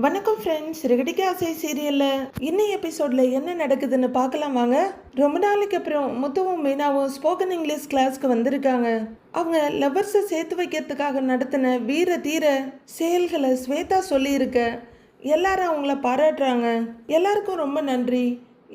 வணக்கம் ஃப்ரெண்ட்ஸ், ரெகடிகா ஆசை சீரியலில் இன்னும் எபிசோடில் என்ன நடக்குதுன்னு பார்க்கலாம் வாங்க. ரொம்ப நாளைக்கு அப்புறம் முத்துவும் மீனாவும் ஸ்போக்கன் இங்கிலீஷ் கிளாஸ்க்கு வந்திருக்காங்க. அவங்க லவ்வர்ஸை சேர்த்து வைக்கிறதுக்காக நடத்தின வீர தீர செயல்களை ஸ்வேதா சொல்லியிருக்க எல்லாரும் அவங்கள பாராட்டுறாங்க. எல்லாருக்கும் ரொம்ப நன்றி.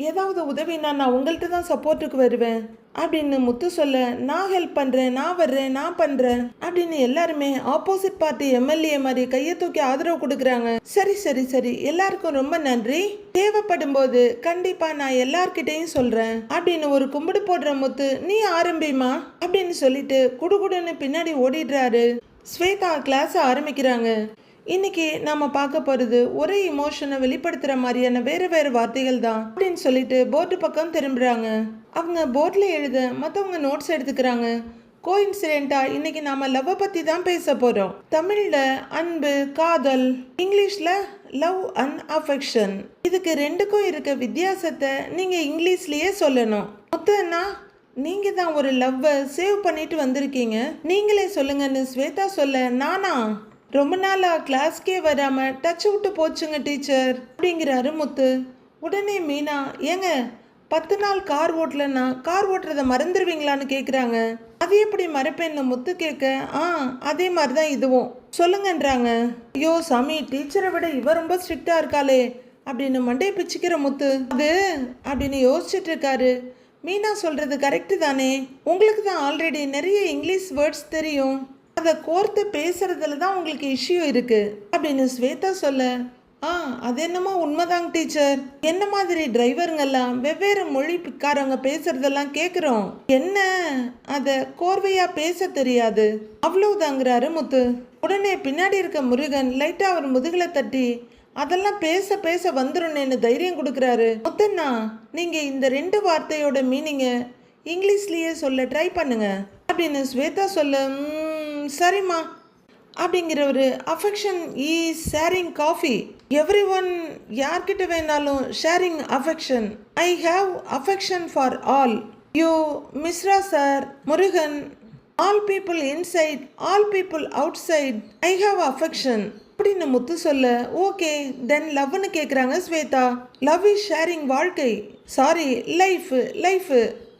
ஏதாவது உதவினா நான் உங்கள்கிட்ட தான் சப்போர்ட்டுக்கு வருவேன் அப்படின்னு முத்து சொல்ல, நான் ஹெல்ப் பண்ணுறேன், நான் வர்றேன், நான் பண்ணுறேன் அப்படின்னு எல்லாருமே ஆப்போசிட் பார்ட்டி எம்எல்ஏ மாதிரி கையை தூக்கி ஆதரவு கொடுக்குறாங்க. சரி சரி சரி, எல்லாருக்கும் ரொம்ப நன்றி. தேவைப்படும் போது கண்டிப்பாக நான் எல்லார்கிட்டையும் சொல்கிறேன் அப்படின்னு ஒரு கும்பிடு போடுற முத்து, நீ ஆரம்பிமா அப்படின்னு சொல்லிட்டு குடுகுடுன்னு பின்னாடி ஓடிடுறாரு. ஸ்வேதா கிளாஸ் ஆரம்பிக்கிறாங்க. இன்னைக்கு நாம பார்க்க போறது ஒரே இமோஷனை வெளிப்படுத்துற மாதிரியான வேற வேற வார்த்தைகள் தான் அப்படின்னு சொல்லிட்டு போர்டு பக்கம் திரும்புறாங்க. அவங்க போர்ட்ல எழுத மற்றவங்க நோட்ஸ் எடுத்துக்கிறாங்க. கோஇன்சிடென்ட்டா இன்னைக்கு நாம லவ் பத்தி தான் பேச போறோம். தமிழ்ல அன்பு, காதல், இங்கிலீஷ்ல லவ் அண்ட் அஃபெக்ஷன். இதுக்கு ரெண்டுக்கும் இருக்க வித்தியாசத்தை நீங்க இங்கிலீஷ்லயே சொல்லணும். மொத்தம்னா நீங்க தான் ஒரு லவ்வை சேவ் பண்ணிட்டு வந்திருக்கீங்க, நீங்களே சொல்லுங்கன்னு ஸ்வேதா சொல்ல, நானா ரொம்ப நாளா கிளாஸ்க்கே வராம டச் விட்டு போச்சுங்க டீச்சர் அப்படிங்கிறாரு முத்து. உடனே மீனா, ஏங்க 10 நாள் கார் ஓட்டலன்னா கார் ஓட்டுறதை மறந்துடுவீங்களான்னு கேட்குறாங்க. அது எப்படி மறப்பேன்னு முத்து கேட்க, அதே மாதிரி தான் இதுவும் சொல்லுங்கன்றாங்க. ஐயோ சாமி, டீச்சரை விட இவ ரொம்ப ஸ்ட்ரிக்டா இருக்காளே அப்படின்னு மண்டையை பிச்சுக்கிற முத்து அது அப்படின்னு யோசிச்சுட்டு இருக்காரு. மீனா சொல்றது கரெக்டு தானே, உங்களுக்கு தான் ஆல்ரெடி நிறைய இங்கிலீஷ் வேர்ட்ஸ் தெரியும், அதை கோர்த்து பேசுறதுல தான் உங்களுக்கு இஷ்யூ இருக்கு அப்படின்னு ஸ்வேதா சொல்ல, அது என்னமோ உண்மைதாங்க டீச்சர். என்ன மாதிரி டிரைவருங்கெல்லாம் வெவ்வேறு மொழிக்காரங்க பேசுறதெல்லாம் கேட்குறோம், என்ன அதை கோர்வையா பேச தெரியாது அவ்வளவுதாங்கிறாரு முத்து. உடனே பின்னாடி இருக்க முருகன் லைட்டா அவர் முதுகுல தட்டி, அதெல்லாம் பேச பேச வந்துருன்னு தைரியம் கொடுக்குறாரு. முத்தண்ணா, நீங்க இந்த 2 வார்த்தையோட மீனிங்க இங்கிலீஷ்லயே சொல்ல ட்ரை பண்ணுங்க அப்படின்னு ஸ்வேதா சொல்ல, சரிம்மா அப்படிங்கிற ஒரு affection is sharing coffee. Everyone யார்கிட்ட வேணாலும் sharing affection. I have affection for all you Mishra sir, Murugan, all people inside, all people outside, I have affection அப்படின்னு முத்து சொல்ல, ஓகே தென் லவ்னு கேட்குறாங்க ஸ்வேதா. லவ் இஸ் ஷேரிங் வாழ்க்கை, sorry life, life.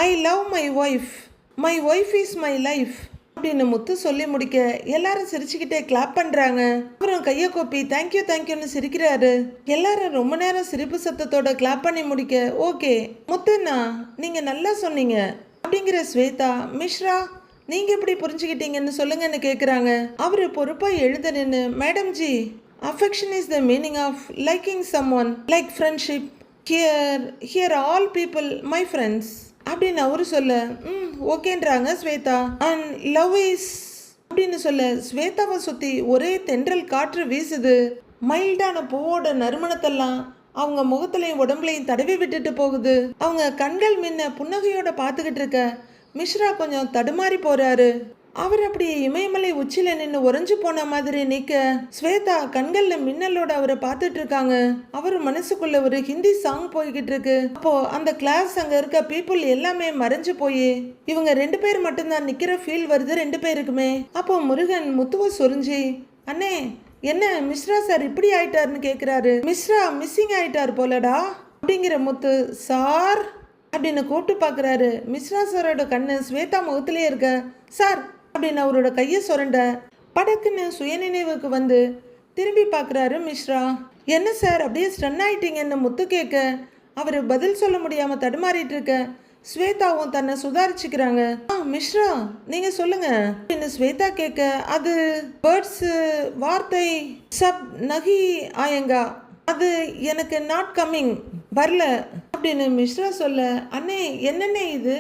I love my wife, my wife is my life அப்படின்னு முத்து சொல்லி முடிக்க எல்லாரும் சிரிச்சுக்கிட்டே கிளாப் பண்றாங்க. அப்புறம் கையை கோப்பி தேங்க்யூ தேங்க்யூன்னு சிரிக்கிறாரு. எல்லாரும் ரொம்ப நேரம் சிரிப்பு சத்தத்தோட கிளாப் பண்ணி முடிக்க, ஓகே முத்துண்ணா நீங்க நல்லா சொன்னீங்க அப்படிங்கிற ஸ்வேதா, மிஸ்ரா நீங்க எப்படி புரிஞ்சுக்கிட்டீங்கன்னு சொல்லுங்கன்னு கேட்குறாங்க. அவரு பொறுப்பா எழுத நின்று, madam ji, affection is the meaning of liking someone like friendship. Here all people my friends அப்படின்னு அவரு சொல்ல, ஓகேன்றாங்க ஸ்வேதா. அண்ட் லவ் இஸ் அப்படின்னு சொல்ல, ஸ்வேதாவை சுற்றி ஒரே தென்றல் காற்று வீசுது. மைல்டான பூவோட நறுமணத்தெல்லாம் அவங்க முகத்துலையும் உடம்புலையும் தடவி விட்டுட்டு போகுது. அவங்க கண்கள் முன்ன புன்னகையோட பார்த்துக்கிட்டு இருக்க மிஸ்ரா கொஞ்சம் தடுமாறி போறாரு. அவர் அப்படியே இமயமலை உச்சில நின்று உறைஞ்சு போன மாதிரி நிக்க ஸ்வேதா கண்கள்ல மின்னலோட அவரை பார்த்துட்டு இருக்காங்க. அவர் மனசுக்குள்ள ஒரு ஹிந்தி சாங் போய்கிட்டு இருக்கு. அப்போ அந்த கிளாஸ் அங்க இருக்க பீப்புள் எல்லாமே மறைஞ்சு போய் இவங்க 2 பேர் மட்டும்தான் நிக்கிற ஃபீல் வருது 2 பேருக்குமே. அப்போ முருகன் முத்துவ சொரிஞ்சி, அண்ணே என்ன மிஸ்ரா சார் இப்படி ஆயிட்டாருன்னு கேக்குறாரு. மிஸ்ரா மிஸ்ஸிங் ஆயிட்டார் போலடா அப்படிங்கிற முத்து, சார் அப்படின்னு கூப்பிட்டு பார்க்குறாரு. மிஸ்ரா சாரோட கண்ணு ஸ்வேதா முகத்திலே இருக்க, சார் அப்படின்னு அவரோட கையை சுரண்ட படக்குன்னு சுயநினைவுக்கு வந்து திரும்பி பார்க்குறாரு மிஸ்ரா. என்ன சார் அப்படியே ஸ்டன் ஆயிட்டீங்கன்னு முத்து கேட்க, அவர் பதில் சொல்ல முடியாம தடுமாறிட்டு இருக்க ஸ்வேதாவும் தன்னை சுதாரிச்சுக்கிறாங்க. மிஸ்ரா நீங்க சொல்லுங்க அப்படின்னு ஸ்வேதா கேட்க, அது வேர்ட்ஸ் வார்த்தை சப் நகி ஆயங்கா, அது எனக்கு நாட் கம்மிங் வரல அப்படின்னு மிஸ்ரா சொல்ல, அண்ணே என்னண்ணே இது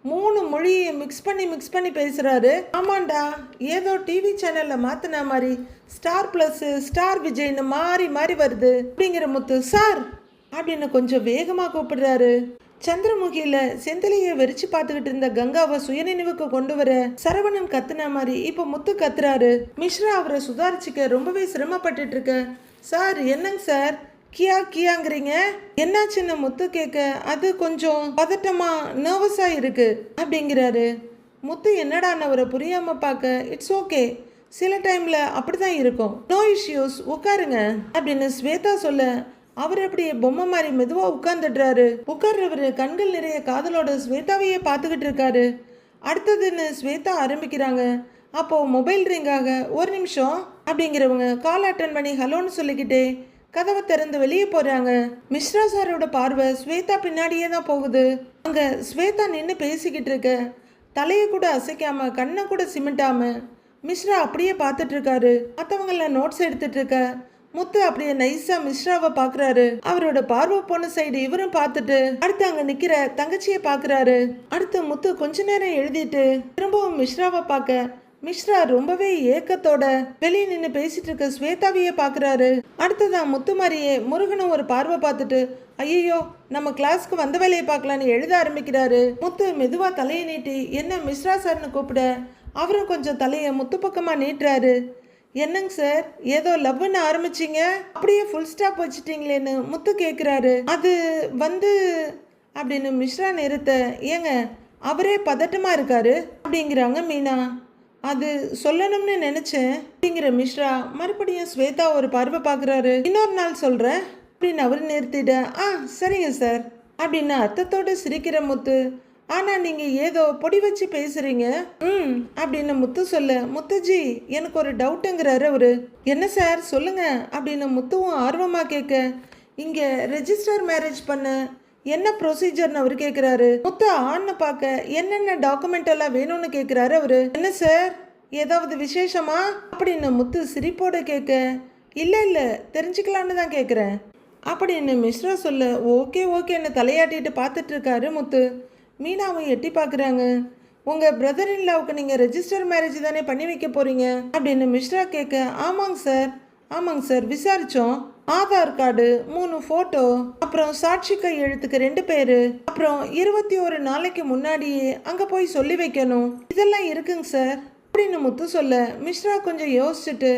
3 மொழியை மிக்ஸ் பண்ணி பேசுறாரு. ஆமாண்டா, ஏதோ டிவி சேனல்ல மாத்தின மாதிரி ஸ்டார் பிளஸ் ஸ்டார் விஜய்னு மாறி வருது அப்படிங்கிற முத்து, சார் அப்படின்னு கொஞ்சம் வேகமா கூப்பிடுறாரு. சந்திரமுகியில செந்திலையை வெறிச்சு பார்த்துக்கிட்டு இருந்த கங்காவை சுயநினைவுக்கு கொண்டு வர சரவணன் கத்துன மாதிரி இப்ப முத்து கத்துறாரு. மிஸ்ரா அவரை சுதாரிச்சுக்க ரொம்பவே சிரமப்பட்டுட்டு இருக்க, சார் என்னங்க சார் கியாங்கிறீங்க, என்னாச்சுன்னு முத்து கேட்க, அது கொஞ்சம் பதட்டமா நர்வஸா இருக்கு அப்படிங்கிறாரு. முத்து என்னடான்னு அவரை புரியாம பார்க்க, இட்ஸ் ஓகே சில டைம்ல அப்படிதான் இருக்கும். நோ இஷ்யூஸ், உட்காருங்க அப்படின்னு ஸ்வேதா சொல்ல அவர் அப்படியே பொம்மை மாதிரி மெதுவா உட்கார்ந்துடுறாரு. உட்கார்றவரு கண்கள் நிறைய காதலோட ஸ்வேதாவையே பார்த்துக்கிட்டு இருக்காரு. அடுத்ததுன்னு ஸ்வேதா ஆரம்பிக்கிறாங்க. அப்போ மொபைல் ரிங்காக ஒரு நிமிஷம் அப்படிங்கிறவங்க கால் அட்டன் பண்ணி ஹலோன்னு சொல்லிக்கிட்டே கதவை திறந்து வெளியே போறாங்க. மிஸ்ரா சாரோட பார்வை ஸ்வேதா பின்னாடியே தான் போகுது. அங்க ஸ்வேதா நின்று பேசிக்கிட்டு இருக்க தலையை கூட அசைக்காம கண்ணை கூட சிமிட்டாம மிஸ்ரா அப்படியே பார்த்துட்டு இருக்காரு. மற்றவங்கள நோட்ஸ் எடுத்துட்டு இருக்க முத்து அப்படியே நைஸா மிஸ்ராவை பாக்குறாரு. அவரோட பார்வை போன சைடு இவரும் பார்த்துட்டு அடுத்து அங்க நிக்கிற தங்கச்சியை பாக்குறாரு. அடுத்து முத்து கொஞ்ச நேரம் எழுதிட்டு திரும்பவும் மிஸ்ராவை பார்க்க மிஸ்ரா ரொம்பவே ஏக்கத்தோட வெளியே நின்று பேசிட்டு இருக்க ஸ்வேதாவையே பாக்குறாரு. அடுத்ததான் முத்து மாதிரியே முருகனும் ஒரு பார்வை பார்த்துட்டு ஐயோ நம்ம கிளாஸ்க்கு வந்த வேலையை பார்க்கலான்னு எழுத ஆரம்பிக்கிறாரு. முத்து மெதுவா தலையை நீட்டி என்ன மிஸ்ரா சார்னு கூப்பிட அவரும் கொஞ்சம் தலையை முத்து பக்கமா நீட்டுறாரு. என்னங்க சார் ஏதோ லவ்னு ஆரம்பிச்சிங்க அப்படியே ஃபுல் ஸ்டாப் வச்சுட்டீங்களேன்னு முத்து கேட்குறாரு. அது வந்து அப்படின்னு மிஸ்ரா நிறுத்த ஏங்க அவரே பதட்டமா இருக்காரு அப்படிங்கிறாங்க மீனா. அது சொல்லணும்னு நினைச்சேன் அப்படிங்கிற மிஸ்ரா மறுபடியும் ஸ்வேதா ஒரு பார்வை பார்க்குறாரு. இன்னொரு நாள் சொல்கிறேன் அப்படின்னு அவர் நிறுத்திட சரிங்க சார் அப்படின்னு அர்த்தத்தோடு சிரிக்கிற முத்து. ஆனால் நீங்கள் ஏதோ பொடி வச்சு பேசுகிறீங்க அப்படின்னு முத்து சொல்ல முத்துஜி எனக்கு ஒரு டவுட்டுங்கிறாரு அவரு. என்ன சார் சொல்லுங்க அப்படின்னு முத்துவும் ஆர்வமாக கேட்க இங்கே ரெஜிஸ்டர் மேரேஜ் பண்ண என்ன ப்ரொசீஜர்னு அவர் கேட்குறாரு. முத்து ஆன்னு பார்க்க என்னென்ன டாக்குமெண்ட் எல்லாம் வேணும்னு கேட்குறாரு அவரு. என்ன சார் ஏதாவது விசேஷமா அப்படின்னு முத்து சிரிப்போடு கேட்க இல்லை தெரிஞ்சுக்கலான்னு தான் கேட்குறேன் அப்படின்னு மிஸ்ரா சொல்ல ஓகேன்னு தலையாட்டிட்டு பார்த்துட்டு இருக்காரு முத்து. மீனாவும் எட்டி பார்க்குறாங்க. உங்கள் பிரதர் இன் லாவுக்கு நீங்கள் ரெஜிஸ்டர் மேரேஜ் தானே பண்ணி வைக்க போகிறீங்க அப்படின்னு மிஸ்ரா கேட்க ஆமாங்க சார் விசாரித்தோம். ஆதார் கார்டு 3 ஃபோட்டோ அப்புறம் சாட்சி கையெழுத்துக்கு 2 பேர் அப்புறம் 21 நாளைக்கு முன்னாடியே அங்கே போய் சொல்லி வைக்கணும் இதெல்லாம் இருக்குங்க சார் அப்படின்னு முத்து சொல்ல மிஸ்ரா கொஞ்சம் யோசிச்சுட்டு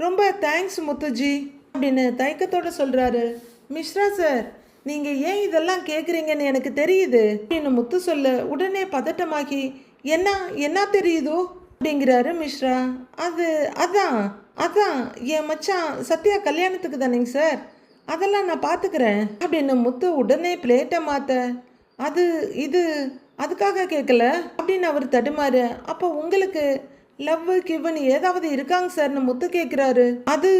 ரொம்ப தேங்க்ஸ் முத்துஜி அப்படின்னு தயக்கத்தோடு சொல்கிறாரு. மிஸ்ரா சார் நீங்கள் ஏன் இதெல்லாம் கேட்குறீங்கன்னு எனக்கு தெரியுது அப்படின்னு முத்து சொல்ல உடனே பதட்டமாகி என்ன தெரியுதோ அப்படிங்கிறாரு மிஸ்ரா. அதான் என் மச்சான் சத்யா கல்யாணத்துக்கு தானேங்க சார் அதெல்லாம் நான் பார்த்துக்கிறேன் அப்படின்னு முத்து உடனே பிளேட்டை மாற்ற இது அதுக்காக கேட்கல அப்படின்னு அவர் தடுமாறு. அப்போ உங்களுக்கு லவ் கிவ்னு ஏதாவது இருக்காங்க சார்னு முத்து கேட்குறாரு. அது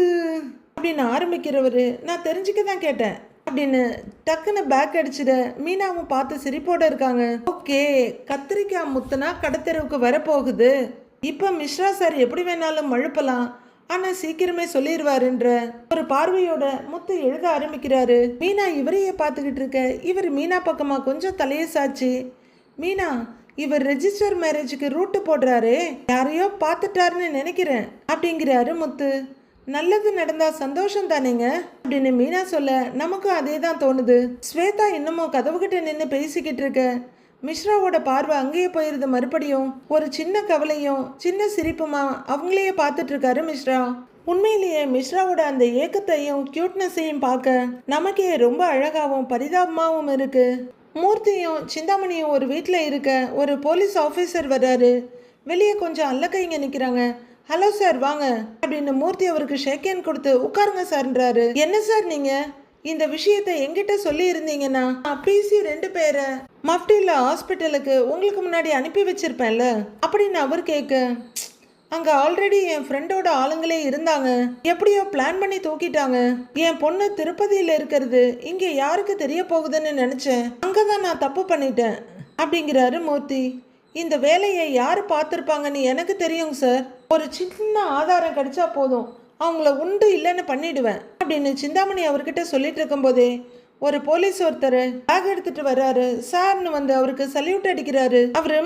அப்படின்னு ஆரம்பிக்கிறவர் நான் தெரிஞ்சுக்க தான் கேட்டேன் அப்படின்னு டக்குன்னு பேக் அடிச்சிட மீனாவும் பார்த்து சிரிப்போட இருக்காங்க. ஓகே கத்திரிக்காய் முத்துனா கடத்தெருவுக்கு வரப்போகுது. இப்போ மிஸ்ரா சார் எப்படி வேணாலும் மழுப்பலாம் ஆனால் சீக்கிரமே சொல்லிடுவாருன்ற ஒரு பார்வையோட முத்து எழுத ஆரம்பிக்கிறாரு. மீனா இவரையே பார்த்துக்கிட்டு இருக்க இவர் மீனா பக்கமாக கொஞ்சம் தலையை சாச்சு மீனா இவர் ரெஜிஸ்டர் மேரேஜுக்கு ரூட்டு போடுறாரு யாரையோ பார்த்துட்டாருன்னு நினைக்கிறேன் அப்படிங்கிறாரு முத்து. நல்லது நடந்தா சந்தோஷம் தானேங்க அப்படின்னு மீனா சொல்ல நமக்கும் அதே தான் தோணுது. ஸ்வேதா இன்னமும் கதவுகிட்ட நின்று பேசிக்கிட்டு இருக்க மிஸ்ராவோட பார்வை அங்கேயே போயிருது. மறுபடியும் ஒரு சின்ன கவலையும் சின்ன சிரிப்புமா அவங்களையே பார்த்துட்டு இருக்காரு மிஸ்ரா. உண்மையிலேயே மிஸ்ராவோட அந்த ஏக்கத்தையும் கியூட்னஸையும் பார்க்க நமக்கே ரொம்ப அழகாவும் பரிதாபமாகவும் இருக்கு. மூர்த்தியும் சிந்தாமணியும் ஒரு வீட்டில் இருக்க ஒரு போலீஸ் ஆஃபீஸர் வர்றாரு. வெளியே கொஞ்சம் அல்லக்கைங்க நிற்கிறாங்க. ஹலோ சார் வாங்க அப்படின்னு மூர்த்தி அவருக்கு ஷேக் ஹேண்ட் கொடுத்து உட்காருங்க சார்ன்றாரு. என்ன சார் நீங்க இந்த விஷயத்தை எங்கிட்ட சொல்லி இருந்தீங்கன்னா பிசி 2 பேரை மஃப்டியில் ஹாஸ்பிட்டலுக்கு உங்களுக்கு முன்னாடி அனுப்பி வச்சிருப்பேன்ல அப்படின்னு அவர் கேட்க அங்கே ஆல்ரெடி என் ஃப்ரெண்டோட ஆளுங்களே இருந்தாங்க. எப்படியோ பிளான் பண்ணி தூக்கிட்டாங்க. என் பொண்ணு திருப்பதியில் இருக்கிறது இங்கே யாருக்கு தெரிய போகுதுன்னு நினச்சேன். அங்கே தான் நான் தப்பு பண்ணிட்டேன் அப்படிங்கிறாரு மூர்த்தி. இந்த வேலையை யார் பார்த்துருப்பாங்கன்னு எனக்கு தெரியுங்க சார். ஒரு சின்ன ஆதாரம் கிடைச்சா போதும் அவங்கள உண்டு இல்லைன்னு பண்ணிடுவேன் அப்படின்னு சிந்தாமணி அவர்கிட்ட சொல்லிட்டு இருக்கும்போதே ஒரு போலீஸ் ஒருத்தர் பேக் எடுத்துட்டு வர்றாரு. சார்னு வந்து அவருக்கு சல்யூட் அடிக்கிறாரு. அவர்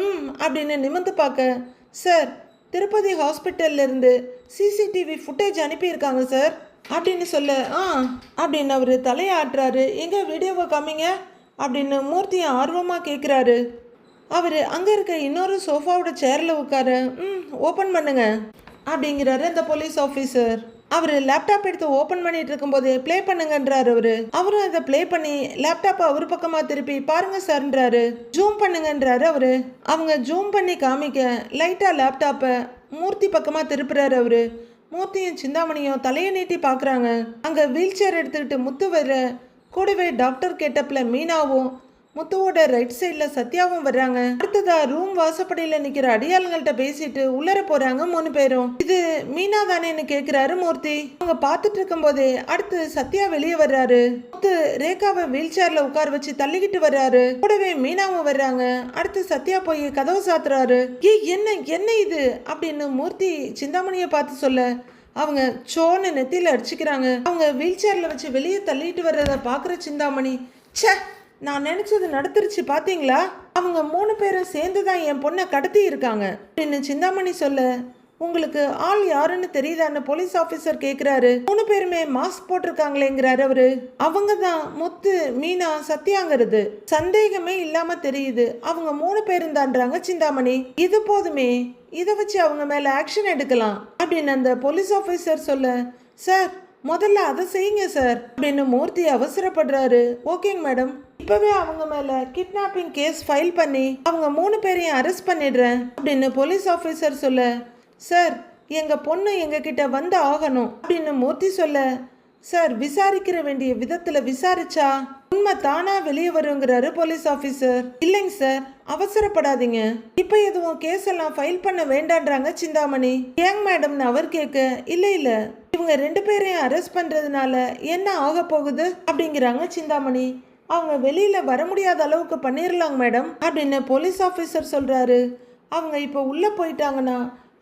அப்படின்னு நிமிர்ந்து பார்க்க சார் திருப்பதி ஹாஸ்பிட்டல்ல இருந்து சிசிடிவி ஃபுட்டேஜ் அனுப்பியிருக்காங்க சார் அப்படின்னு சொல்ல அப்படின்னு அவர் தலையாட்டுறாரு. எங்க வீடியோவை காமிங்க அப்படின்னு மூர்த்தியை ஆர்வமாக கேட்குறாரு. அவர் அங்கே இருக்க இன்னொரு சோஃபாவோட சேரில் உட்கார ஓப்பன் பண்ணுங்க அப்படிங்கிறாரு அந்த போலீஸ் ஆஃபீஸர். அவர் லேப்டாப் எடுத்து ஓப்பன் பண்ணிட்டு இருக்கும்போது ப்ளே பண்ணுங்கன்றாரு. அவரும் அதை ப்ளே பண்ணி லேப்டாப்பை அவர் பக்கமாக திருப்பி பாருங்க சார்ன்றாரு. ஜூம் பண்ணுங்கன்றாரு அவரு. அவங்க ஜூம் பண்ணி காமிக்க லைட்டாக லேப்டாப்பை மூர்த்தி பக்கமா திருப்புறாரு அவரு. மூர்த்தியும் சிந்தாமணியும் தலையை நீட்டி பாக்குறாங்க. அங்க வீல் சேர் எடுத்துக்கிட்டு முத்து வர, கூடவே டாக்டர் கேட்டப்ல மீனாவும் முத்துவோட ரைட் சைட்ல சத்யாவும் வர்றாங்க. அடுத்ததா ரூம் வாசப்படியில நிக்கிற அடியாளுங்கள்ட்ட பேசிட்டு உள்ளர போறாங்க 3 பேரும். இது மீனா தானேன்னு கேக்குறாரு மூர்த்தி. அவங்க பாத்துட்டு இருக்கும் போதே அடுத்து சத்யா வெளியே வர்றாரு. முத்து ரேகாவை வீல் சேர்ல உட்கார வச்சு தள்ளிக்கிட்டு வர்றாரு. கூடவே மீனாவும் வர்றாங்க. அடுத்து சத்யா போய் கதவு சாத்துறாரு. என்ன என்ன இது அப்படின்னு மூர்த்தி சிந்தாமணியை பார்த்து சொல்ல, அவங்க சோன்னு நெத்தியில அடிச்சுக்கிறாங்க. அவங்க வீல் சேர்ல வச்சு வெளியே தள்ளிட்டு வர்றத பாக்குற சிந்தாமணி, ச்சே நான் நினைச்சது நடந்துருச்சு பாத்தீங்களா, அவங்க 3 பேரும் சேர்ந்துதான் என் பொண்ணை கடத்தி இருக்காங்க அப்படின்னு சிந்தாமணி சொல்ல, உங்களுக்கு ஆள் யாருன்னு தெரியுதான்னு போலீஸ் ஆபீசர் கேக்குறாரு. 3 பேருமே மாஸ்க் போட்டிருக்காங்களேங்கிறாரு அவரு. அவங்க தான் முத்து, மீனா, சத்யாங்கிறது சந்தேகமே இல்லாம தெரியுது. அவங்க 3 பேரும் தான்றாங்க சிந்தாமணி. இது போதுமே, இதை வச்சு அவங்க மேல ஆக்ஷன் எடுக்கலாம் அப்படின்னு அந்த போலீஸ் ஆபீசர் சொல்ல, சார் முதல்ல அதை செய்யுங்க சார் அப்படின்னு மூர்த்தி அவசரப்படுறாரு. ஓகேங்க மேடம், இப்பவே அவங்க மேல கிட்னாப்பிங் கேஸ் ஃபைல் பண்ணி அவங்க 3 பேரையும் அரெஸ்ட் பண்ணிடுறேன் அப்படின்னு போலீஸ் ஆபீசர் சொல்ல, சார் எங்க பொண்ணு எங்க கிட்ட வந்து ஆகணும் அப்படின்னு மூர்த்தி சொல்ல, சார் விசாரிக்கிற வேண்டிய விதத்துல விசாரிச்சா உண்மை தானா வெளியே வருங்கிறாரு போலீஸ் ஆபீசர். இல்லைங்க சார், அவசரப்படாதீங்க, இப்ப எதுவும் கேஸ் எல்லாம் ஃபைல் பண்ண வேண்டான்றாங்க சிந்தாமணி. ஏங்க மேடம்னு அவர் கேட்க, இல்ல இவங்க 2 பேரையும் அரெஸ்ட் பண்றதுனால என்ன ஆக போகுது அப்படிங்கிறாங்க சிந்தாமணி. அவங்க வெளியில வர முடியாத அளவுக்கு பண்ணிடலாங்க மேடம் அப்படின்னு போலீஸ் ஆபீசர் சொல்றாரு. அவங்க இப்போ உள்ள போயிட்டாங்கன்னா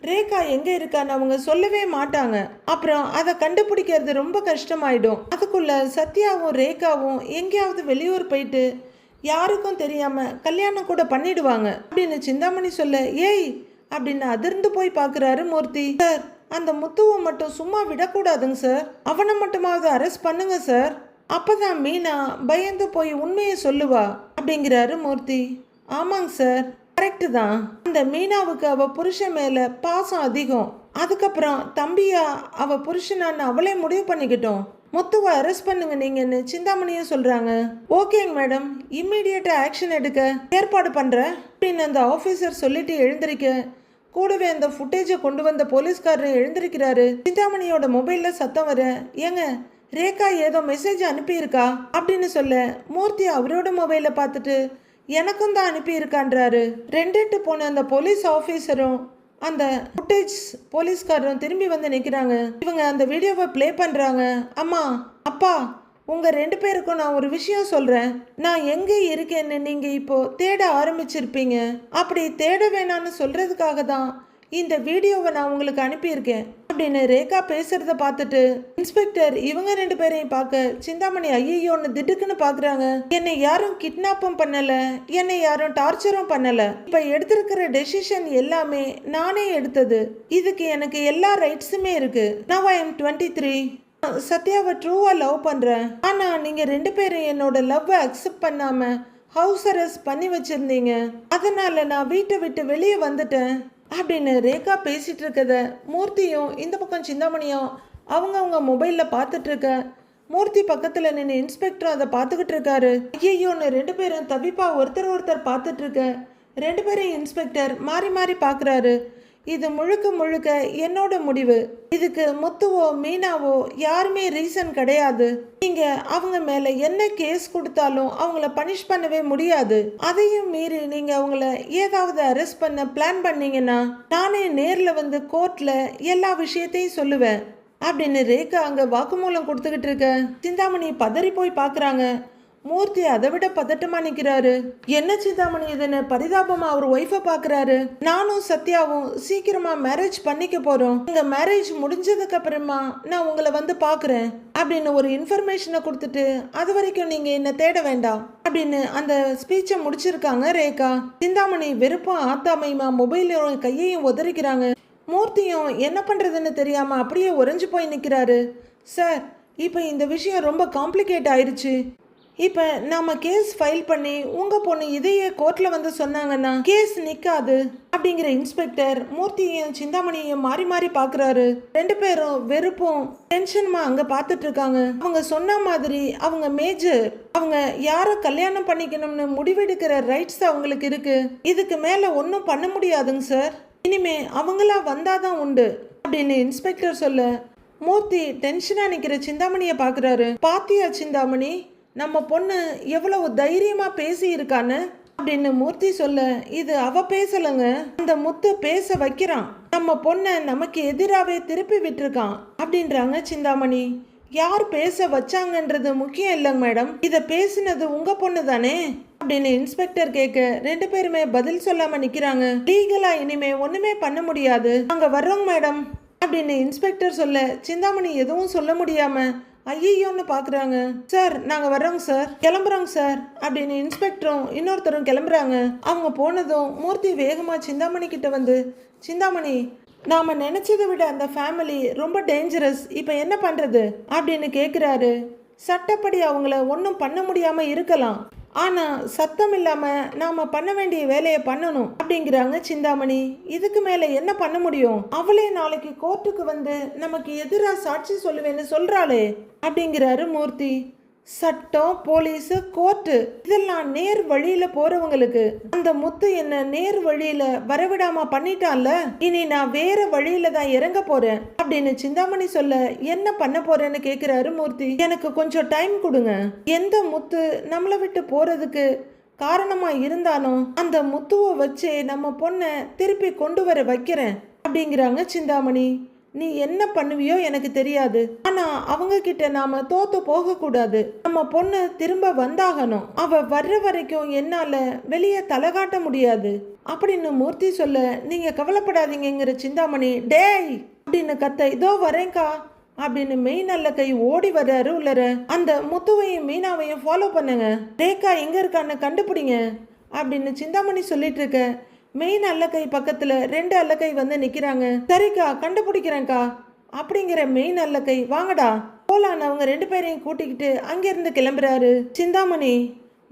ரேகா எங்க இருக்கான்னு அவங்க சொல்லவே மாட்டாங்க. அப்புறம் அதை கண்டுபிடிக்கிறது ரொம்ப கஷ்டமாயிடும். அதுக்குள்ள சத்யாவும் ரேகாவும் எங்கேயாவது வெளியூர் போயிட்டு யாருக்கும் தெரியாம கல்யாணம் கூட பண்ணிடுவாங்க அப்படின்னு சிந்தாமணி சொல்ல, ஏய் அப்படின்னு அதிர்ந்து போய் பாக்குறாரு மூர்த்தி. சார் அந்த முத்துவை மட்டும் சும்மா விடக்கூடாதுங்க சார், அவனை மட்டுமாவது அரெஸ்ட் பண்ணுங்க சார், அப்பதான் மீனா பயந்து போய் உண்மையை சொல்லுவா அப்படிங்கிறாரு மூர்த்தி. ஆமாங்க சார், கரெக்டு தான். அந்த மீனாவுக்கு அவ புருஷன் மேல பாசம் அதிகம். அதுக்கப்புறம் தம்பியா அவ புருஷனான்னு அவளே முடிவு பண்ணிக்கிட்டோம். முத்துவை அரெஸ்ட் பண்ணுங்க நீங்கன்னு சிந்தாமணியும் சொல்றாங்க. ஓகேங்க மேடம், இம்மீடியட்டா ஆக்ஷன் எடுக்க ஏற்பாடு பண்றேன் அப்படின்னு அந்த ஆபீசர் சொல்லிட்டு எழுந்திருக்க, கூடவே அந்த ஃபுட்டேஜை கொண்டு வந்த போலீஸ்காரர் எழுந்திருக்கிறாரு. சிந்தாமணியோட மொபைல்ல சத்தம் வர, ஏங்க ரேகா ஏதோ மெசேஜ் அனுப்பியிருக்கா அப்படின்னு சொல்ல, மூர்த்தி அவரோட மொபைலை பார்த்துட்டு எனக்கும் தான் அனுப்பியிருக்கான்றாரு. 2 போன அந்த போலீஸ் ஆஃபீஸரும் அந்த ஃபுட்டேஜ் போலீஸ்காரரும் திரும்பி வந்து நிற்கிறாங்க. இவங்க அந்த வீடியோவை ப்ளே பண்ணுறாங்க. அம்மா, அப்பா, உங்கள் 2 பேருக்கும் நான் ஒரு விஷயம் சொல்கிறேன். நான் எங்கே இருக்கேன்னு நீங்கள் இப்போ தேட ஆரம்பிச்சிருப்பீங்க. அப்படி தேட வேணான்னு சொல்கிறதுக்காக தான் இந்த வீடியோவை நான் உங்களுக்கு அனுப்பியிருக்கேன் அப்படின்னு ரேகா பேசுறத பார்த்துட்டு இன்ஸ்பெக்டர் இவங்க 2 பேரையும் பார்க்க சிந்தாமணி ஐயோன்னு திடுக்குன்னு பார்க்குறாங்க. என்னை யாரும் கிட்னாப்பும் பண்ணலை, என்னை யாரும் டார்ச்சரும் பண்ணலை. இப்போ எடுத்திருக்கிற டெசிஷன் எல்லாமே நானே எடுத்தது. இதுக்கு எனக்கு எல்லா ரைட்ஸுமே இருக்கு. Now I am 23. சத்யாவை ட்ரூவா லவ் பண்றேன். ஆனா நீங்க 2 பேரும் என்னோட லவ்வை அக்செப்ட் பண்ணாம ஹவுஸ் அரெஸ்ட் பண்ணி வச்சிருந்தீங்க. அதனால நான் வீட்டை விட்டு வெளியே வந்துட்டேன் அப்படின்னு ரேகா பேசிட்டு இருக்கத மூர்த்தியும் இந்த பக்கம் சிந்தாமணியும் அவங்க மொபைல்ல பார்த்துட்டு இருக்க. மூர்த்தி பக்கத்துல நின்று இன்ஸ்பெக்டர் அதை பார்த்துக்கிட்டு இருக்காரு. ஐயோன்னு 2 பேரும் தவிப்பா ஒருத்தர் பார்த்துட்டு இருக்க. 2 பேரும் இன்ஸ்பெக்டர் மாறி மாறி பார்க்குறாரு. இது முழுக்க முழுக்க என்னோட முடிவு. இதுக்கு முத்துவோ மீனாவோ யாருமே ரீசன் கிடையாது. நீங்க அவங்க மேல என்ன கேஸ் கொடுத்தாலும் அவங்கள பனிஷ் பண்ணவே முடியாது. அதையும் மீறி நீங்க அவங்கள ஏதாவது அரெஸ்ட் பண்ண பிளான் பண்ணீங்கன்னா நானே நேர்ல வந்து கோர்ட்ல எல்லா விஷயத்தையும் சொல்லுவேன் அப்படின்னு ரேகா அங்க வாக்குமூலம் கொடுத்துக்கிட்டு இருக்க. சிந்தாமணி பதறி போய் பாக்குறாங்க. மூர்த்தி அதை விட பதட்டமா நிக்கிறாரு. என்ன சிந்தாமணி இதுன்னு பரிதாபமா அவர் ஒய்ஃபை பாக்குறாரு. நானும் சத்யாவும் சீக்கிரமா மேரேஜ் பண்ணிக்க போறோம். உங்க மேரேஜ் முடிஞ்சதுக்கு அப்புறமா நான் உங்களை வந்து பாக்குறேன் அப்படின்னு ஒரு இன்ஃபர்மேஷனை கொடுத்துட்டு அது வரைக்கும் நீங்க என்ன தேட வேண்டாம் அப்படின்னு அந்த ஸ்பீச்சை முடிச்சிருக்காங்க ரேகா. சிந்தாமணி வெறுப்பும் ஆத்தாமையுமா மொபைலையும் கையையும் உதறிக்கிறாங்க. மூர்த்தியும் என்ன பண்றதுன்னு தெரியாம அப்படியே உறைஞ்சு போய் நிக்கிறாரு. சார், இப்போ இந்த விஷயம் ரொம்ப காம்ப்ளிகேட் ஆயிடுச்சு. இப்போ நாம கேஸ் ஃபைல் பண்ணி உங்கள் பொண்ணு இதையே கோர்ட்டில் வந்து சொன்னாங்கன்னா கேஸ் நிற்காது அப்படிங்கிற இன்ஸ்பெக்டர் மூர்த்தியையும் சிந்தாமணியையும் மாறி மாறி பார்க்குறாரு. 2 பேரும் வெறுப்பும் டென்ஷனுமா அங்கே பார்த்துட்டு இருக்காங்க. அவங்க சொன்ன மாதிரி அவங்க மேஜர், அவங்க யாரை கல்யாணம் பண்ணிக்கணும்னு முடிவெடுக்கிற ரைட்ஸ் அவங்களுக்கு இருக்கு. இதுக்கு மேலே ஒன்றும் பண்ண முடியாதுங்க சார். இனிமே அவங்களா வந்தாதான் உண்டு அப்படின்னு இன்ஸ்பெக்டர் சொல்ல மூர்த்தி டென்ஷனா நிக்கிற சிந்தாமணியை பாக்குறாரு. பாத்தியா சிந்தாமணி, நம்ம பொண்ணு எவ்வளவு தைரியமா பேசி இருக்கான்னு அப்படின்னு மூர்த்தி சொல்ல, இது அவ பேசலங்க, அந்த முத்து பேச வைக்கிறான். நம்ம பொண்ணை நமக்கு எதிராவே திருப்பி விட்டுருக்கான் அப்படின்றாங்க சிந்தாமணி. யார் பேச வச்சாங்கன்றது முக்கியம் இல்லைங்க மேடம், இதை பேசினது உங்க பொண்ணு தானே அப்படின்னு இன்ஸ்பெக்டர் கேட்க, ரெண்டு பேருமே பதில் சொல்லாம நிக்கிறாங்க. லீகலா இனிமே ஒண்ணுமே பண்ண முடியாது, அங்க வர்றோங்க மேடம் அப்படின்னு இன்ஸ்பெக்டர் சொல்ல, சிந்தாமணி எதுவும் சொல்ல முடியாம ஐயோன்னு பாக்குறாங்க. சார் நாங்க வர்றோங்க சார், கிளம்புறோங்க சார் அப்படின்னு இன்ஸ்பெக்டரும் இன்னொருத்தரும் கிளம்புறாங்க. அவங்க போனதும் மூர்த்தி வேகமா சிந்தாமணி கிட்ட வந்து, சிந்தாமணி நாம நினைச்சதை விட அந்த ஃபேமிலி ரொம்ப டேஞ்சரஸ், இப்ப என்ன பண்றது அப்படின்னு கேக்குறாரு. சட்டப்படி அவங்கள ஒன்றும் பண்ண முடியாம இருக்கலாம், ஆனா சத்தம் இல்லாம நாம பண்ண வேண்டிய வேலையை பண்ணணும் அப்படிங்கிறாங்க சிந்தாமணி. இதுக்கு மேல என்ன பண்ண முடியும், அவளே நாளைக்கு கோர்ட்டுக்கு வந்து நமக்கு எதிராக சாட்சி சொல்லுவேன்னு சொல்றாளே அப்படிங்கிறாரு மூர்த்தி. சட்டம், போலீஸ், கோர்ட்டு இதெல்லாம் நேர் வழியில போறவங்களுக்கு, அந்த முத்து என்ன நேர் வழியில வரவிடாம பண்ணிட்டான்ல, இனி நான் வேற வழியில தான் இறங்க போறேன் அப்படின்னு சிந்தாமணி சொல்ல, என்ன பண்ண போறேன்னு கேக்குறாரு மூர்த்தி. எனக்கு கொஞ்சம் டைம் கொடுங்க, எந்த முத்து நம்மளை விட்டு போறதுக்கு காரணமா இருந்தானோ அந்த முத்துவை வச்சே நம்ம பொண்ணை திருப்பி கொண்டு வர வைக்கிறேன் அப்படிங்கிறாங்க சிந்தாமணி. நீ என்ன பண்ணுவியோ எனக்கு தெரியாது, ஆனா அவங்க கிட்ட நாம தோத்து போக கூடாது, நம்ம பொண்ணு திரும்ப வந்தாகணும், அவ வர்ற வரைக்கும் என்னால வெளியே தலை காட்ட முடியாது அப்படின்னு மூர்த்தி சொல்ல, நீங்க கவலைப்படாதீங்கிற சிந்தாமணி டேய் அப்படின்னு கத்த, இதோ வரேங்கா அப்படின்னு மெய் நல்ல கை ஓடி வர்றாரு உள்ளர. அந்த முத்துவையும் மீனாவையும் ஃபாலோ பண்ணுங்க, ரேகா எங்க இருக்கான்னு கண்டுபிடிங்க அப்படின்னு சிந்தாமணி சொல்லிட்டு இருக்க, மெயின் அல்லக்கை பக்கத்துல ரெண்டு அல்லக்கை வந்து நிக்கிறாங்க. சரிக்கா கண்டுபிடிக்கிறேன்க்கா அப்படிங்கிற மெயின் அல்லக்கை, வாங்கடா போலான்னு அவங்க ரெண்டு பேரையும் கூட்டிக்கிட்டு அங்கிருந்து கிளம்புறாரு. சிந்தாமணி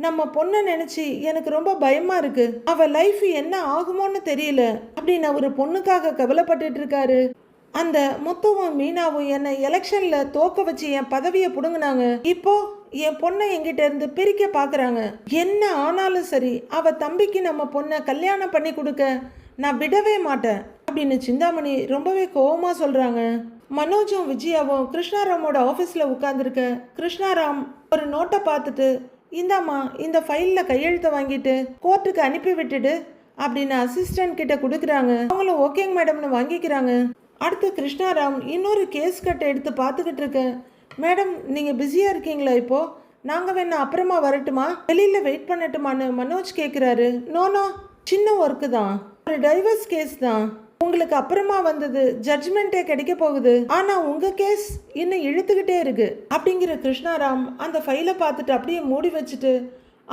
நம்ம பொண்ணை நினைச்சு எனக்கு ரொம்ப பயமா இருக்கு, அவ லைஃப் என்ன ஆகுமோன்னு தெரியல அப்படின்னு அவரு பொண்ணுக்காக கவலைப்பட்டுட்டு இருக்காரு. அந்த முத்துவும் மீனாவும் என்னை எலெக்ஷன்ல தோக்க வச்சு என் பதவியை புடுங்கினாங்க, இப்போ என் பொண்ணை என்கிட்ட இருந்து பிரிக்க பாக்குறாங்க, என்ன ஆனாலும் சரி அவ தம்பிக்கு நம்ம பொண்ணை கல்யாணம் பண்ணி கொடுக்க நான் விடவே மாட்டேன் அப்படின்னு சிந்தாமணி ரொம்பவே கோவமா சொல்றாங்க. மனோஜும் விஜயாவும் கிருஷ்ணாராமோட ஆபீஸ்ல உட்கார்ந்துருக்க, கிருஷ்ணாராம் ஒரு நோட்டை பார்த்துட்டு, இந்தாம்மா இந்த ஃபைல்ல கையெழுத்தை வாங்கிட்டு கோர்ட்டுக்கு அனுப்பி விட்டுடு அப்படின்னு அசிஸ்டன்ட் கிட்ட கொடுக்குறாங்க. அவங்களும் ஓகேங்க மேடம்னு வாங்கிக்கிறாங்க. அடுத்து கிருஷ்ணாராம் இன்னொரு கேஸ் கட்டை எடுத்து பார்த்துக்கிட்டு இருக்க, மேடம் நீங்கள் பிஸியாக இருக்கீங்களா இப்போ, நாங்கள் வேணா அப்புறமா வரட்டுமா, வெளியில் வெயிட் பண்ணட்டுமான்னு மனோஜ் கேட்குறாரு. நோ சின்ன ஒர்க்கு தான், ஒரு டைவர்ஸ் கேஸ் தான், உங்களுக்கு அப்புறமா வந்தது ஜட்ஜ்மெண்ட்டே கிடைக்க போகுது, ஆனால் உங்கள் கேஸ் இன்னும் இழுத்துக்கிட்டே இருக்கு அப்படிங்கிற கிருஷ்ணாராம் அந்த ஃபைலை பார்த்துட்டு அப்படியே மூடி வச்சுட்டு,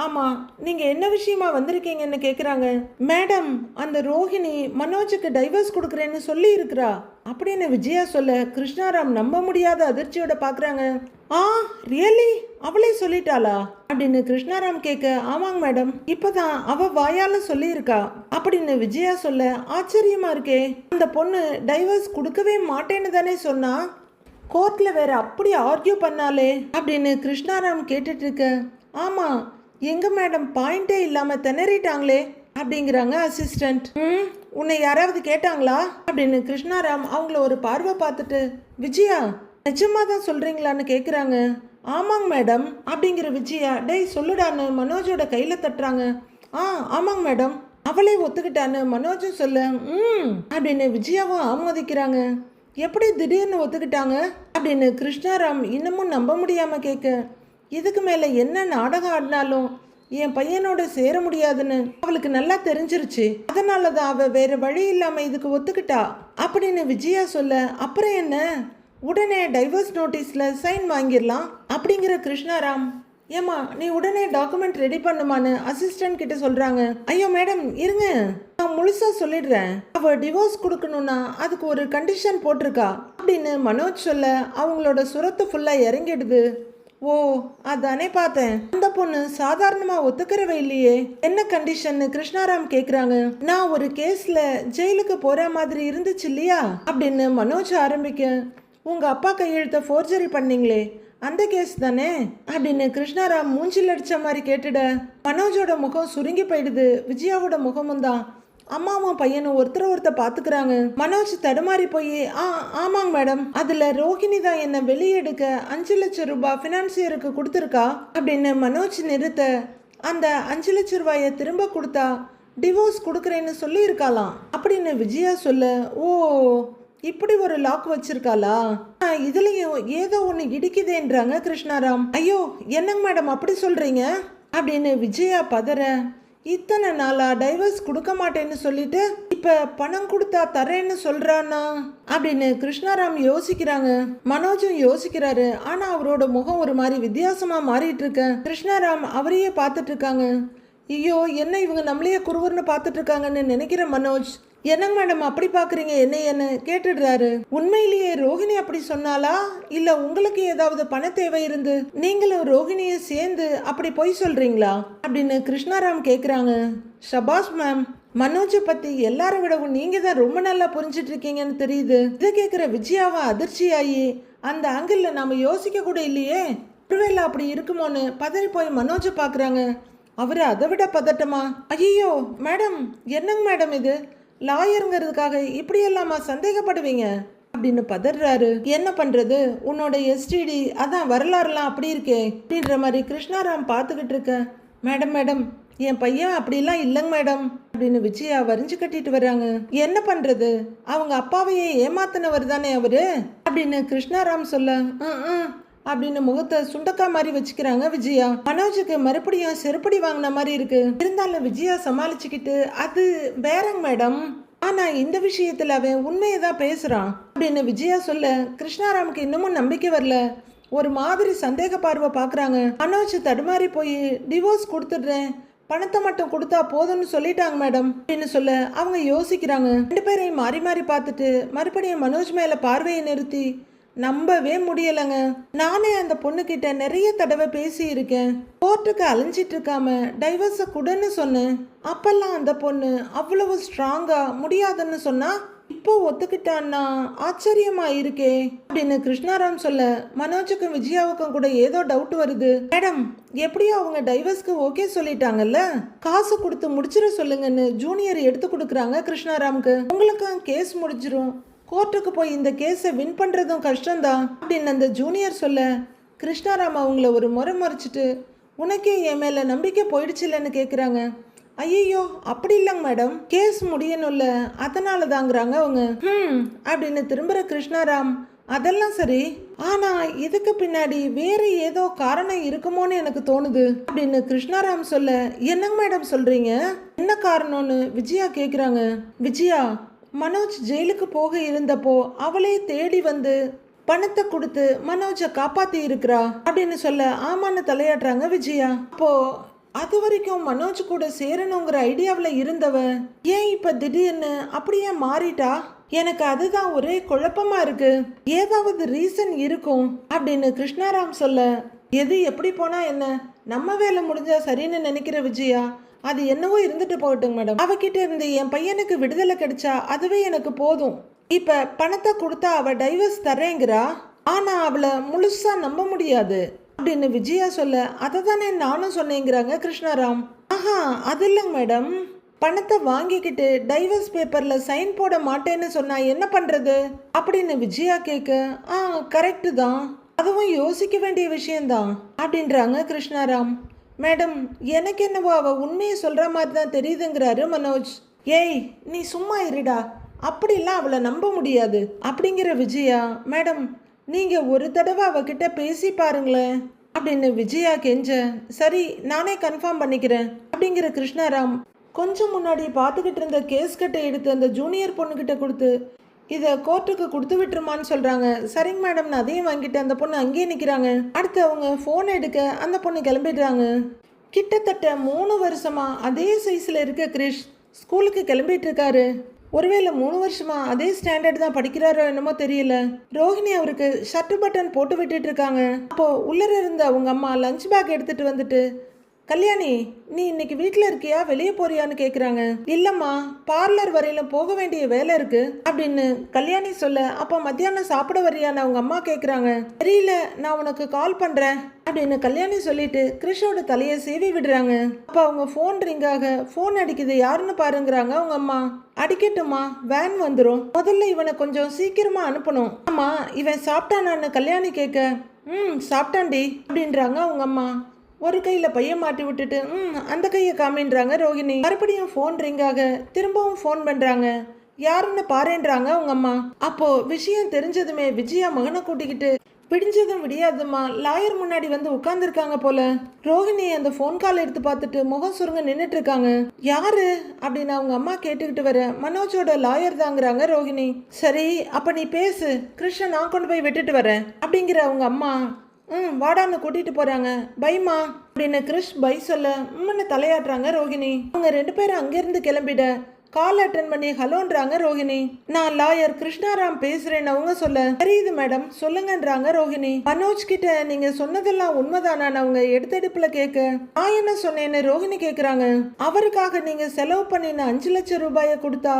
ஆமாம் நீங்கள் என்ன விஷயமா வந்திருக்கீங்கன்னு கேட்குறாங்க. மேடம் அந்த ரோஹிணி மனோஜுக்கு டைவர்ஸ் கொடுக்குறேன்னு சொல்லி இருக்கிறா அப்படின்னு விஜயா சொல்ல, கிருஷ்ணாராம் நம்ப முடியாத அதிர்ச்சியோட பார்க்குறாங்க. ஆ ரியலி, அவளே சொல்லிட்டாளா அப்படின்னு கிருஷ்ணாராம் கேட்க, ஆமாங்க மேடம் இப்போதான் அவ வாயால சொல்லியிருக்கா அப்படின்னு விஜயா சொல்ல, ஆச்சரியமா இருக்கே, அந்த பொண்ணு டைவர்ஸ் கொடுக்கவே மாட்டேன்னு தானே சொன்னா, கோர்ட்ல வேற அப்படி ஆர்கியூ பண்ணாலே அப்படின்னு கிருஷ்ணாராம் கேட்டுட்டு இருக்க, ஆமா எங்க மேடம் பாயிண்டே இல்லாம திணறிட்டாங்களே அப்படிங்கிறாங்க அசிஸ்டன்ட். உன்னை யாராவது கேட்டாங்களா அப்படின்னு கிருஷ்ணாராம் அவங்கள ஒரு பார்வை பார்த்துட்டு, விஜயா நிஜமா தான் சொல்றீங்களான்னு கேட்குறாங்க. ஆமாங்க மேடம் அப்படிங்கிற விஜயா, டேய் சொல்லுடான்னு மனோஜோட கையில தட்டுறாங்க. ஆமாங்க மேடம் அவளே ஒத்துக்கிட்டான்னு மனோஜும் சொல்ல, அப்படின்னு விஜயாவும் ஆமோதிக்கிறாங்க. எப்படி திடீர்னு ஒத்துக்கிட்டாங்க அப்படின்னு கிருஷ்ணாராம் இன்னமும் நம்ப முடியாம கேட்க, இதுக்கு மேலே என்ன நாடகம் ஆடினாலும் என் பையனோட சேர முடியாதுன்னு அவளுக்கு நல்லா தெரிஞ்சிருச்சு, அதனால தான் அவள் வேற வழி இல்லாமல் இதுக்கு ஒத்துக்கிட்டா அப்படின்னு விஜயா சொல்ல, அப்புறம் என்ன உடனே டைவர்ஸ் நோட்டீஸில் சைன் வாங்கிடலாம் அப்படிங்கிற கிருஷ்ணாராம், ஏமா நீ உடனே டாக்குமெண்ட் ரெடி பண்ணுமான்னு அசிஸ்டன்ட் கிட்ட சொல்கிறாங்க. ஐயோ மேடம் இருங்க, நான் முழுசாக சொல்லிடுறேன், அவள் டிவோர்ஸ் கொடுக்கணும்னா அதுக்கு ஒரு கண்டிஷன் போட்டிருக்கா அப்படின்னு மனோஜ் சொல்ல, அவங்களோட சுரத்து ஃபுல்லாக இறங்கிடுது. ஓ அதானே பார்த்தேன், அந்த பொண்ணு சாதாரணமா ஒத்துக்கிறவே இல்லையே, என்ன கண்டிஷன் கிருஷ்ணாராம் கேக்குறாங்க. நான் ஒரு கேஸ்ல ஜெயிலுக்கு போற மாதிரி இருந்துச்சு இல்லையா அப்படின்னு மனோஜ் ஆரம்பிக்க, உங்க அப்பா கையெழுத்த ஃபோர்ஜரி பண்ணீங்களே அந்த கேஸ் தானே அப்படின்னு கிருஷ்ணாராம் மூஞ்சில் அடிச்ச மாதிரி கேட்டுட, மனோஜோட முகம் சுருங்கி போயிடுது, விஜயாவோட முகமும் தான். அம்மாவும் பையனும் ஒருத்தர் பாத்துக்கிறாங்க. மனோஜ் தடுமாறி போய் ஆமாங்க மேடம், அதுல ரோஹிணி தான் என்ன வெளியெடுக்க 5 லட்சம் ரூபாய் பினான்சியருக்கு கொடுத்துருக்கா அப்படின்னு மனோஜ் நிறுத்த, அந்த 5 லட்சம் ரூபாயை திரும்ப கொடுத்தா டிவோர்ஸ் கொடுக்குறேன்னு சொல்லி இருக்காளாம் அப்படின்னு விஜயா சொல்ல, ஓ இப்படி ஒரு லாக் வச்சிருக்காளா, இதுலயும் ஏதோ ஒண்ணு இடிக்குதேன்றாங்க கிருஷ்ணாராம். ஐயோ என்னங்க மேடம் அப்படி சொல்றீங்க அப்படின்னு விஜயா பதற, இத்தனை நாளா டைவர்ஸ் கொடுக்க மாட்டேன்னு சொல்லிட்டு இப்ப பணம் கொடுத்தா தரேன்னு சொல்றானா அப்படின்னு கிருஷ்ணாராம் யோசிக்கிறாங்க. மனோஜும் யோசிக்கிறாரு. ஆனா அவரோட முகம் ஒரு மாதிரி வித்தியாசமா மாறிட்டு இருக்க. கிருஷ்ணாராம் அவரையே பார்த்துட்டு இருக்காங்க. ஐயோ என்ன இவங்க நம்மளையே குருவர்னு பார்த்துட்டு இருக்காங்கன்னு நினைக்கிற மனோஜ், என்னங்க மேடம் அப்படி பாக்குறீங்க என்ன கேட்டுடுறாரு. உண்மையிலேயே ரோஹிணி அப்படி சொன்னாலா, இல்ல உங்களுக்கு ஏதாவது பண தேவை இருந்து நீங்களும் ரோஹிணிய சேர்ந்து அப்படி போய் சொல்றீங்களா அப்படின்னு கிருஷ்ணாராம் கேக்குறாங்க. ஷபாஷ் மேம், மனோஜை பத்தி எல்லாரை விடவும் நீங்க தான் ரொம்ப நல்லா புரிஞ்சிட்டு இருக்கீங்கன்னு தெரியுது. இதை கேட்கிற விஜயாவை அதிர்ச்சியாயி, அந்த ஆங்கிள் நாம யோசிக்க கூட இல்லையே, ஒருவேளை அப்படி இருக்குமோன்னு பதறி போய் மனோஜை பாக்குறாங்க. அவரு அதை விட பதட்டமா, ஐயோ மேடம் என்னங்க மேடம் இது, லாயருங்கிறதுக்காக இப்படி எல்லாமா சந்தேகப்படுவீங்க அப்படின்னு பதறாரு. என்ன பண்றது, உன்னோட எஸ்டிடி அதான் வரலாறுலாம் அப்படி இருக்கே அப்படின்ற மாதிரி கிருஷ்ணாராம் பார்த்துக்கிட்டு இருக்க. மேடம் என் பையன் அப்படிலாம் இல்லைங்க மேடம் அப்படின்னு விஜயா வரிஞ்சு கட்டிட்டு வர்றாங்க. என்ன பண்றது, அவங்க அப்பாவையே ஏமாத்தினவர் தானே அவரு அப்படின்னு கிருஷ்ணாராம் சொல்ல, அப்படின்னு முகத்தை சுண்டக்கா மாதிரி வச்சுக்கிறாங்க விஜயா. மனோஜுக்கு மறுபடியும் செருப்படி வாங்கின மாதிரி இருக்கு. இருந்தாலும் விஜயா சமாளிச்சுக்கிட்டு, அது வேறங்க மேடம், ஆனா இந்த விஷயத்துல அவன் உண்மையை தான் பேசுறான் அப்படின்னு விஜயா சொல்ல, கிருஷ்ணாராமுக்கு இன்னமும் நம்பிக்கை வரல. ஒரு மாதிரி சந்தேக பார்வை பாக்குறாங்க. மனோஜ் தடுமாறி போய் டிவோர்ஸ் கொடுத்துடுறேன், பணத்தை மட்டும் கொடுத்தா போதும்னு சொல்லிட்டாங்க மேடம் அப்படின்னு சொல்ல, அவங்க யோசிக்கிறாங்க. 2 பேரையும் மாறி மாறி பார்த்துட்டு மறுபடியும் மனோஜ் மேல பார்வையை நிறுத்தி, நம்பவே முடியலைங்க, நானே அந்த பொண்ணுகிட்ட நிறைய தடவை பேசி இருக்கேன், கோர்ட்டுக்கு அலைஞ்சிட்டு இருக்காம டைவர்ஸை கொடுன்னு சொன்னேன். அப்பெல்லாம் அந்த பொண்ணு அவ்வளவு ஸ்ட்ராங்கா முடியாதுன்னு சொன்னா இப்போ ஒத்துக்கிட்டான்னா ஆச்சரியமா இருக்கே அப்படின்னு கிருஷ்ணாராம் சொல்ல, மனோஜுக்கும் விஜயாவுக்கும் கூட ஏதோ டவுட் வருது. மேடம் எப்படியோ அவங்க டைவர்ஸ்க்கு ஓகே சொல்லிட்டாங்கல்ல, காசு கொடுத்து முடிச்சிட சொல்லுங்கன்னு ஜூனியர் எடுத்து கொடுக்குறாங்க கிருஷ்ணாராமுக்கு. உங்களுக்கும் கேஸ் முடிஞ்சிரும், கோர்ட்டுக்கு போய் இந்த கேஸை வின் பண்ணுறதும் கஷ்டம்தான் அப்படின்னு அந்த ஜூனியர் சொல்ல, கிருஷ்ணாராம் அவங்கள ஒரு முறை மறைச்சிட்டு, உனக்கே என் மேலே நம்பிக்கை போயிடுச்சுல்லன்னு கேட்குறாங்க. ஐயோ அப்படி இல்லைங்க மேடம், கேஸ் முடியணும்ல அதனால தாங்கிறாங்க அவங்க அப்படின்னு திரும்புகிற கிருஷ்ணாராம். அதெல்லாம் சரி, ஆனா இதுக்கு பின்னாடி வேற ஏதோ காரணம் இருக்குமோன்னு எனக்கு தோணுது அப்படின்னு கிருஷ்ணாராம் சொல்ல, என்னங்க மேடம் சொல்றீங்க, என்ன காரணம்னு விஜயா கேட்குறாங்க. விஜயா மனோஜ் ஜெயிலுக்கு போக இருந்தப்போ அவளே தேடி வந்து பணத்தை கொடுத்து மனோஜை காப்பாத்தி இருக்கிறா அப்படின்னு சொல்ல, ஆமான்னு தலையாடுறாங்க விஜயா. அப்போ அது வரைக்கும் மனோஜ் கூட சேரணுங்கிற ஐடியாவில் இருந்தவ ஏன் இப்ப திடீர்னு அப்படியே மாறிட்டா, எனக்கு அதுதான் ஒரே குழப்பமா இருக்கு, ஏதாவது ரீசன் இருக்கும் அப்படின்னு கிருஷ்ணாராம் சொல்ல, எது எப்படி போனா என்ன, நம்ம வேலை முடிஞ்சா சரின்னு நினைக்கிற விஜயா, அது என்னவோ இருந்துட்டு போகட்டும் மேடம், அவகிட்ட இருந்து என் பையனுக்கு விடுதலை கிடைச்சா அதுவே எனக்கு போதும். இப்ப பணத்தை கொடுத்தா அவ டைவர்ஸ் தரேங்கிறா, ஆனா அவளை முழுசா நம்ப முடியாது அப்படின்னு விஜயா சொல்ல, அதை தானே நானும் சொன்னேங்கிறாங்க கிருஷ்ணாராம். ஆஹா அது இல்லைங்க மேடம், பணத்தை வாங்கிக்கிட்டு டைவர்ஸ் பேப்பர்ல சைன் போட மாட்டேன்னு சொன்னா என்ன பண்றது அப்படின்னு விஜயா கேட்க, கரெக்டு தான், அதுவும் யோசிக்க வேண்டிய விஷயம்தான் அப்படின்றாங்க கிருஷ்ணாராம். மேடம் எனக்கு என்னவோ அவ உண்மையை சொல்ற மாதிரி தான் தெரியுதுங்கிறாரு மனோஜ். ஏய் நீ சும்மா இருடா, அப்படிலாம் அவளை நம்ப முடியாது அப்படிங்கிற விஜயா. மேடம் நீங்க ஒரு தடவை அவகிட்ட பேசி பாருங்களேன் அப்படின்னு விஜயா கெஞ்ச, சரி நானே கன்ஃபார்ம் பண்ணிக்கிறேன் அப்படிங்கிற கிருஷ்ணாராம் கொஞ்சம் முன்னாடி பார்த்துக்கிட்டு இருந்த கேஸ் கட்டை எடுத்து அந்த ஜூனியர் பொண்ணுக்கிட்ட கொடுத்து, இதை கோர்ட்டுக்கு கொடுத்து விட்டுருமான்னு சொல்கிறாங்க. சரிங்க மேடம், நான் அதையும் வாங்கிட்டு அந்த பொண்ணு அங்கேயே நிற்கிறாங்க. அடுத்து அவங்க ஃபோன் எடுக்க அந்த பொண்ணு கிளம்பிடுறாங்க. கிட்டத்தட்ட 3 வருஷமா அதே சைஸில் இருக்க கிரிஷ் ஸ்கூலுக்கு கிளம்பிட்டு இருக்காரு. ஒருவேளை 3 வருஷமா அதே ஸ்டாண்டர்ட் தான் படிக்கிறாரோ என்னமோ தெரியல. ரோஹிணி அவருக்கு ஷர்ட் பட்டன் போட்டு விட்டுட்டு இருக்காங்க. அப்போ உள்ளர இருந்த அவங்க அம்மா லஞ்ச் பேக் எடுத்துட்டு வந்துட்டு, கல்யாணி, நீ இன்னைக்கு வீட்டில் இருக்கியா வெளியே போறியான்னு கேட்குறாங்க. இல்லைம்மா, பார்லர் வரையில போக வேண்டிய வேலை இருக்கு அப்படின்னு கல்யாணி சொல்ல, அப்போ மத்தியானம் சாப்பிட வரியான்னு அவங்க அம்மா கேட்குறாங்க. தெரியல, நான் உனக்கு கால் பண்ணுறேன் அப்படின்னு கல்யாணி சொல்லிட்டு கிறிஷோட தலையை சீவி விடுறாங்க. அப்போ அவங்க ஃபோன் ரிங்காக, ஃபோன் அடிக்குது, யாருன்னு பாருங்கிறாங்க அவங்க அம்மா. அடிக்கட்டுமா, வேன் வந்துடும், முதல்ல இவனை கொஞ்சம் சீக்கிரமா அனுப்பணும். ஆமா, இவன் சாப்பிட்டானான்னு கல்யாணி கேட்க, சாப்பிட்டான்டி அப்படின்றாங்க அவங்க அம்மா. ஒரு கையில் பைய மாட்டி விட்டுட்டு அந்த கையை காமின்றாங்க ரோகிணி. மறுபடியும் ஃபோன் ரிங்காக, திரும்பவும் ஃபோன் பண்ணுறாங்க. யாருன்னு பாருன்றாங்க அவங்க அம்மா. அப்போ விஷயம் தெரிஞ்சதுமே விஜயா மகனை கூட்டிக்கிட்டு விடிஞ்சதும் விடியாதுமா லாயர் முன்னாடி வந்து உட்கார்ந்துருக்காங்க போல. ரோஹிணி அந்த ஃபோன் கால் எடுத்து பார்த்துட்டு முகம் சுருங்க நின்றுட்டு இருக்காங்க. யாரு அப்படின்னு அவங்க அம்மா கேட்டுக்கிட்டு வர, மனோஜோட லாயர் தாங்கிறாங்க ரோஹிணி. சரி, அப்ப நீ பேசு, கிருஷ்ணன் நான் கொண்டு போய் விட்டுட்டு வரேன் அப்படிங்கிற அவங்க அம்மா வாடான்னு கூட்டிட்டு போறாங்க. பைமா அப்படின்னு கிருஷ் பை சொல்ல தலையாட்டுறாங்க ரோஹிணி. அவங்க 2 பேரும் அங்கிருந்து கிளம்பிட கால் அட்டன் பண்ணி ஹலோன்றாங்க ரோஹிணி. நான் லாயர் கிருஷ்ணாராம் பேசுறேன்னு அவங்க சொல்ல, தெரியுது மேடம் சொல்லுங்கன்றாங்க ரோஹிணி. மனோஜ் கிட்ட நீங்க சொன்னதெல்லாம் உண்மைதானான்னு அவங்க எடுத்தெடுப்புல கேட்க, நான் என்ன சொன்னேன்னு ரோஹிணி கேக்குறாங்க. அவருக்காக நீங்க செலவு பண்ணின 5 லட்சம் ரூபாயை கொடுத்தா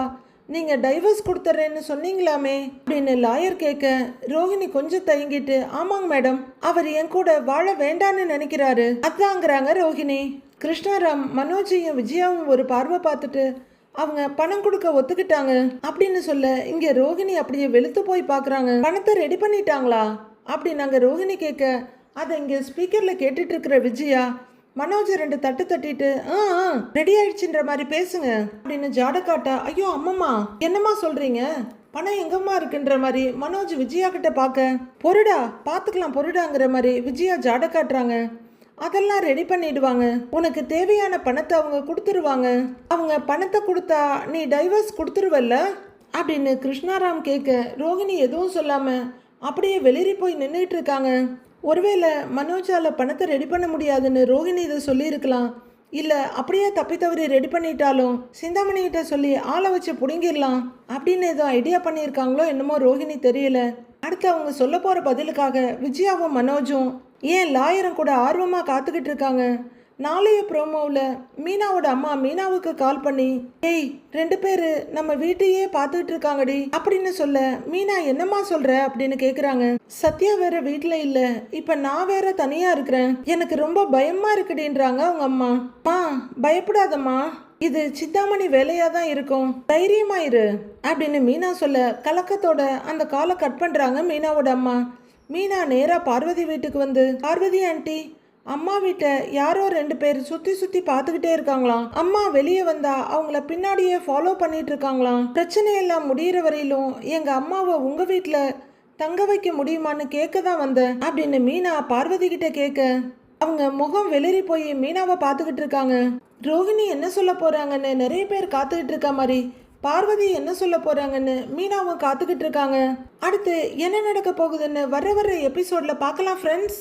நீங்க டைவர்ஸ் கொடுத்துறேன்னு சொன்னீங்களாமே அப்படின்னு லாயர் கேட்க, ரோஹிணி கொஞ்சம் தயங்கிட்டு, ஆமாங்க மேடம், அவர் என் கூட வாழ வேண்டான்னு நினைக்கிறாரு அதாங்கிறாங்க ரோஹிணி. கிருஷ்ணாராம் மனோஜையும் விஜயாவும் ஒரு பார்வை பார்த்துட்டு அவங்க பணம் கொடுக்க ஒத்துக்கிட்டாங்க அப்படின்னு சொல்ல, இங்க ரோஹிணி அப்படியே வெளுத்து போய் பாக்குறாங்க. பணத்தை ரெடி பண்ணிட்டாங்களா அப்படின்னு அங்க ரோஹிணி கேட்க, அதை இங்க ஸ்பீக்கர்ல கேட்டுட்டு இருக்கிற விஜயா மனோஜ் 2 தட்டு தட்டிட்டு ரெடி ஆயிடுச்சுன்ற மாதிரி பேசுங்க அப்படின்னு ஜாட காட்ட, ஐயோ அம்மம்மா என்னம்மா சொல்றீங்க, பணம் எங்கம்மா இருக்குன்ற மாதிரி மனோஜ் விஜயா கிட்ட பார்க்க, பொருடா பாத்துக்கலாம் பொருடாங்கிற மாதிரி விஜயா ஜாட காட்டுறாங்க. அதெல்லாம் ரெடி பண்ணிடுவாங்க, உனக்கு தேவையான பணத்தை அவங்க கொடுத்துருவாங்க, அவங்க பணத்தை கொடுத்தா நீ டைவர்ஸ் கொடுத்துருவல்ல அப்படின்னு கிருஷ்ணாராம் கேட்க, ரோஹிணி எதுவும் சொல்லாம அப்படியே வெளிரி போய் நின்றுட்டு இருக்காங்க. ஒருவேளை மனோஜால பணத்தை ரெடி பண்ண முடியாதுன்னு ரோஹிணி இதை சொல்லியிருக்கலாம். இல்லை அப்படியே தப்பி தவறி ரெடி பண்ணிட்டாலும் சிந்தாமணி கிட்ட சொல்லி ஆளை வச்சு பிடுங்கிடலாம் அப்படின்னு ஏதோ ஐடியா பண்ணியிருக்காங்களோ என்னமோ ரோஹிணி தெரியல. அடுத்து அவங்க சொல்ல போகிற பதிலுக்காக விஜயாவும் மனோஜும் ஏன் லாயரும் கூட ஆர்வமாக காத்துக்கிட்டு இருக்காங்க. நாளைய ப்ரோமோவில் மீனாவோட அம்மா மீனாவுக்கு கால் பண்ணி, ஏய் 2 பேரு நம்ம வீட்டையே பார்த்துக்கிட்டு இருக்காங்கடி அப்படின்னு சொல்ல, மீனா என்னம்மா சொல்ற அப்படின்னு கேட்குறாங்க. சத்யா வேற வீட்டில் இல்லை, இப்போ நான் வேற தனியாக இருக்கிறேன், எனக்கு ரொம்ப பயமா இருக்குடின்றாங்க அவங்க அம்மா. பயப்படாதம்மா, இது சிந்தாமணி வேலையாக தான் இருக்கும், தைரியமாயிரு அப்படின்னு மீனா சொல்ல, கலக்கத்தோட அந்த காலை கட் பண்ணுறாங்க மீனாவோட அம்மா. மீனா நேராக பார்வதி வீட்டுக்கு வந்து, பார்வதி ஆண்டி, அம்மா வீட்டை யாரோ 2 பேர் சுத்தி சுத்தி பார்த்துக்கிட்டே இருக்காங்களாம். அம்மா வெளியே வந்தா அவங்கள பின்னாடியே ஃபாலோ பண்ணிட்டு இருக்காங்களாம். பிரச்சனையெல்லாம் முடிகிற வரையிலும் எங்க அம்மாவை உங்க வீட்டுல தங்க வைக்க முடியுமான்னு கேட்க தான் வந்தேன் அப்படின்னு மீனா பார்வதி கிட்ட கேட்க, அவங்க முகம் வெளிரி போய் மீனாவை பார்த்துக்கிட்டு இருக்காங்க. ரோஹிணி என்ன சொல்ல போறாங்கன்னு நிறைய பேர் காத்துக்கிட்டு இருக்க மாதிரி பார்வதி என்ன சொல்ல போறாங்கன்னு மீனாவும் காத்துக்கிட்டு இருக்காங்க. அடுத்து என்ன நடக்க போகுதுன்னு வர எபிசோட்ல பார்க்கலாம் ஃப்ரெண்ட்ஸ்.